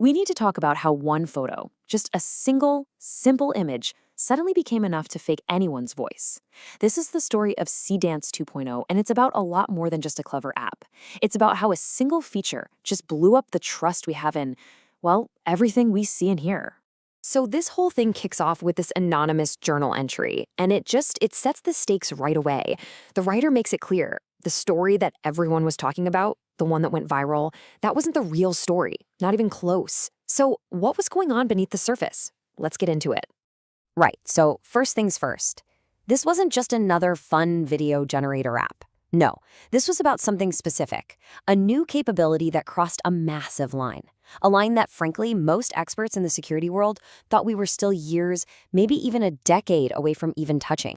We need to talk about how one photo, just a single, simple image, suddenly became enough to fake anyone's voice. This is the story of SeedDance 2.0, and it's about a lot more than just a clever app. It's about how a single feature just blew up the trust we have in, well, everything we see and hear. So this whole thing kicks off with this anonymous journal entry, and it sets the stakes right away. The writer makes it clear, the story that everyone was talking about, the one that went viral, that wasn't the real story, not even close. So what was going on beneath the surface? Let's get into it. Right, so first things first. This wasn't just another fun video generator app. No, this was about something specific, a new capability that crossed a massive line. A line that, frankly, most experts in the security world thought we were still years, maybe even a decade away from even touching.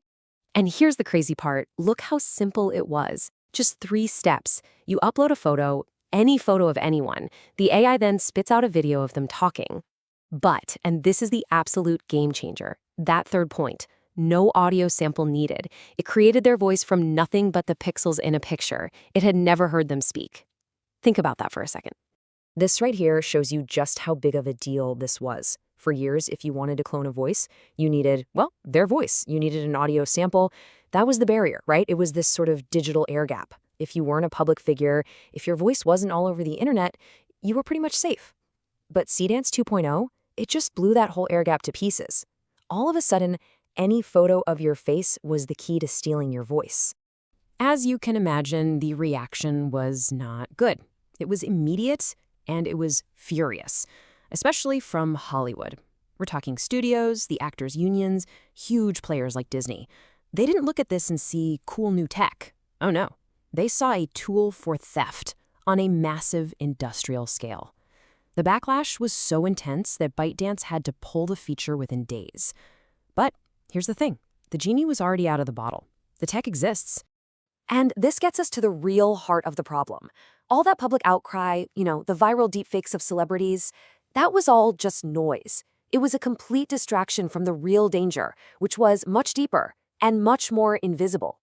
And here's the crazy part. Look how simple it was. Just 3 steps. You upload a photo, any photo of anyone. The AI then spits out a video of them talking. But, and this is the absolute game changer, that third point, no audio sample needed. It created their voice from nothing but the pixels in a picture. It had never heard them speak. Think about that for a second. This right here shows you just how big of a deal this was. For years, if you wanted to clone a voice, you needed, well, their voice. You needed an audio sample. That was the barrier, right? It was this sort of digital air gap. If you weren't a public figure, if your voice wasn't all over the internet, you were pretty much safe. But SeedDance 2.0, it just blew that whole air gap to pieces. All of a sudden, any photo of your face was the key to stealing your voice. As you can imagine, the reaction was not good. It was immediate, and it was furious, especially from Hollywood. We're talking studios, the actors' unions, huge players like Disney. They didn't look at this and see cool new tech. Oh no. They saw a tool for theft on a massive industrial scale. The backlash was so intense that ByteDance had to pull the feature within days. But here's the thing. The genie was already out of the bottle. The tech exists. And this gets us to the real heart of the problem. All that public outcry, the viral deepfakes of celebrities, that was all just noise. It was a complete distraction from the real danger, which was much deeper and much more invisible.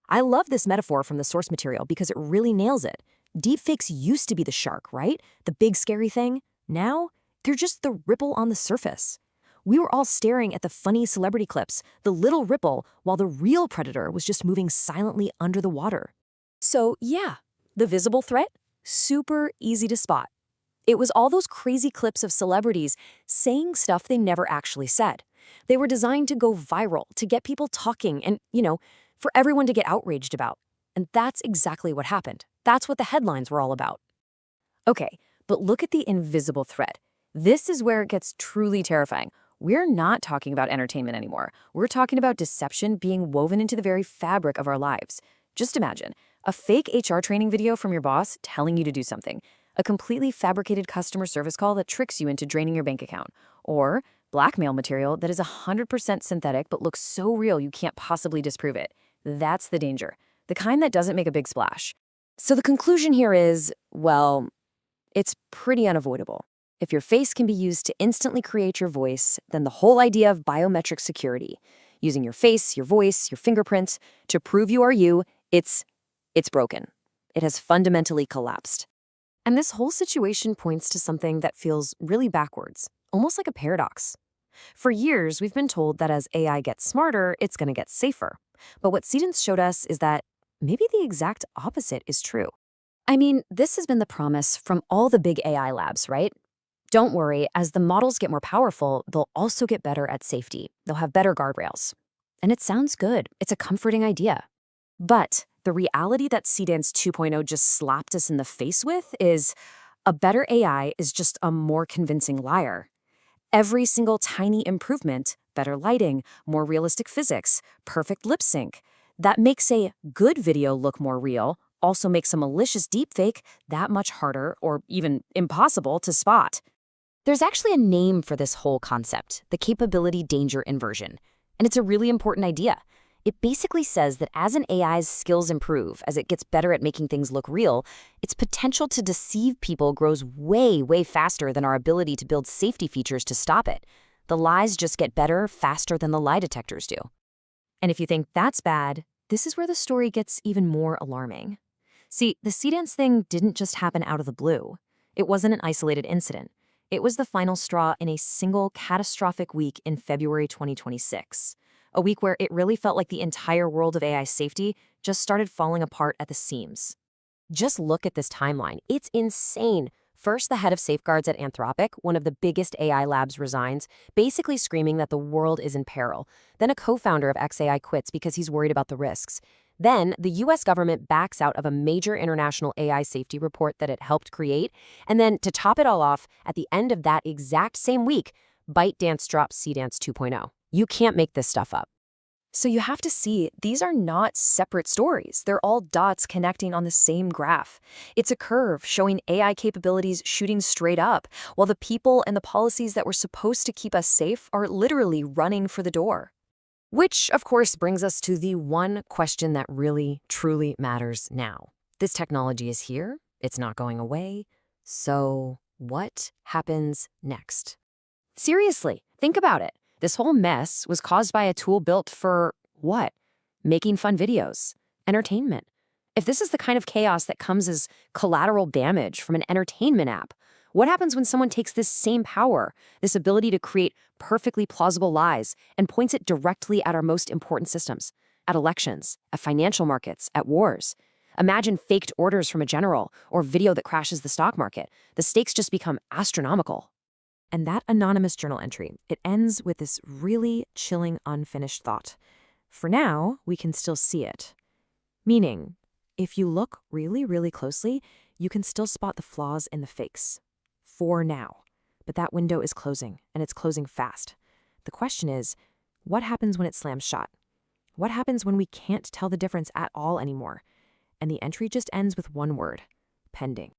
I love this metaphor from the source material because it really nails it. Deepfakes used to be the shark, right? The big scary thing. Now, they're just the ripple on the surface. We were all staring at the funny celebrity clips, the little ripple, while the real predator was just moving silently under the water. So yeah, the visible threat, super easy to spot. It was all those crazy clips of celebrities saying stuff they never actually said. They were designed to go viral, to get people talking and, for everyone to get outraged about. And that's exactly what happened. That's what the headlines were all about. Okay, but look at the invisible threat. This is where it gets truly terrifying. We're not talking about entertainment anymore. We're talking about deception being woven into the very fabric of our lives. Just imagine, a fake HR training video from your boss telling you to do something, a completely fabricated customer service call that tricks you into draining your bank account, or blackmail material that is 100% synthetic but looks so real you can't possibly disprove it. That's the danger, the kind that doesn't make a big splash. So the conclusion here is, well, it's pretty unavoidable. If your face can be used to instantly create your voice, then the whole idea of biometric security, using your face, your voice, your fingerprints to prove you are you, it's broken. It has fundamentally collapsed. And this whole situation points to something that feels really backwards, almost like a paradox. For years, we've been told that as AI gets smarter, it's going to get safer. But what SeedDance showed us is that maybe the exact opposite is true. I mean, this has been the promise from all the big AI labs, right? Don't worry, as the models get more powerful, they'll also get better at safety. They'll have better guardrails. And it sounds good. It's a comforting idea. But the reality that SeedDance 2.0 just slapped us in the face with is a better AI is just a more convincing liar. Every single tiny improvement, better lighting, more realistic physics, perfect lip sync, that makes a good video look more real, also makes a malicious deepfake that much harder or even impossible to spot. There's actually a name for this whole concept, the capability danger inversion. And it's a really important idea. It basically says that as an AI's skills improve, as it gets better at making things look real, its potential to deceive people grows way, way faster than our ability to build safety features to stop it. The lies just get better faster than the lie detectors do. And if you think that's bad, this is where the story gets even more alarming. See, the SeedDance thing didn't just happen out of the blue. It wasn't an isolated incident. It was the final straw in a single catastrophic week in February 2026. A week where it really felt like the entire world of AI safety just started falling apart at the seams. Just look at this timeline. It's insane. First, the head of safeguards at Anthropic, one of the biggest AI labs, resigns, basically screaming that the world is in peril. Then a co-founder of XAI quits because he's worried about the risks. Then, the US government backs out of a major international AI safety report that it helped create. And then, to top it all off, at the end of that exact same week, ByteDance drops SeedDance 2.0. You can't make this stuff up. So you have to see, these are not separate stories. They're all dots connecting on the same graph. It's a curve showing AI capabilities shooting straight up, while the people and the policies that were supposed to keep us safe are literally running for the door. Which, of course, brings us to the one question that really, truly matters now. This technology is here. It's not going away. So what happens next? Seriously, think about it. This whole mess was caused by a tool built for what? Making fun videos, entertainment. If this is the kind of chaos that comes as collateral damage from an entertainment app, what happens when someone takes this same power, this ability to create perfectly plausible lies, and points it directly at our most important systems, at elections, at financial markets, at wars? Imagine faked orders from a general or video that crashes the stock market. The stakes just become astronomical. And that anonymous journal entry, it ends with this really chilling, unfinished thought. For now, we can still see it. Meaning, if you look really, really closely, you can still spot the flaws in the fakes. For now. But that window is closing, and it's closing fast. The question is, what happens when it slams shut? What happens when we can't tell the difference at all anymore? And the entry just ends with one word: pending.